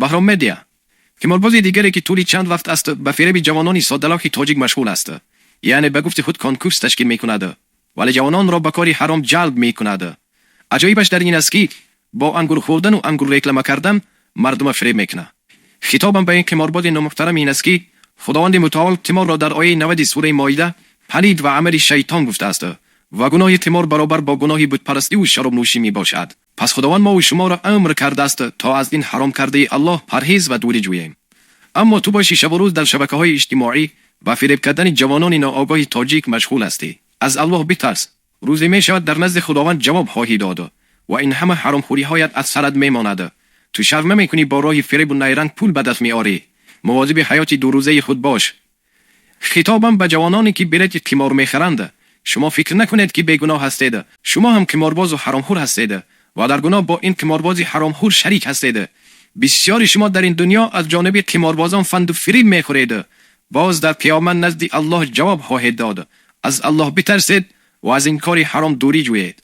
بهرام مدیا قمارباز دیگری که طولی چند وقت است به فریب جوانان ساده‌لاخ تاجیک مشغول است، یعنی به گفت خود کنکورس تشکیل میکند ولی جوانان را به کار حرام جلب میکند. عجایبش در این است که با انگور خوردن و انگور ریکلمه کردن مردم فریب میکنه. خطابم به این قمارباز نامحترم این است که خداوند متعال قمار را در آیه 90 سوره مائده پلید و عمل شیطان گفته است و گناه قمار برابر با گناه بتپرستی و شراب نوشی می باشد. پس خداوند ما و شما را امر کرده است تا از این حرام کرده الله پرهیز و دوری جوییم. اما تو باشی شب و روز در شبکه‌های اجتماعی و فریب کردن جوانان ناآگاه تاجیک مشغول هستی. از الله بترس، روزی می شود در نزد خداوند جواب خواهی داد و این همه حرام خوری هایت از سرت می ماند. تو شرم نمی‌کنی با راه فریب و نیرنگ پول به دست می‌آری. مواظب حیات دو روزه خود باش. خطابم به جوانانی که بلیط قمار می‌خرند، شما فکر نکنید که بیگناه هستید. شما هم قمارباز و حرامخور هستید و در گناه با این قماربازی حرامخور شریک هستید. بسیاری شما در این دنیا از جانب قماربازان فند و فریب می‌خورید. باز در قیامت نزد الله جواب خواهید داد. از الله بترسید و از این کار حرام دوری جویید.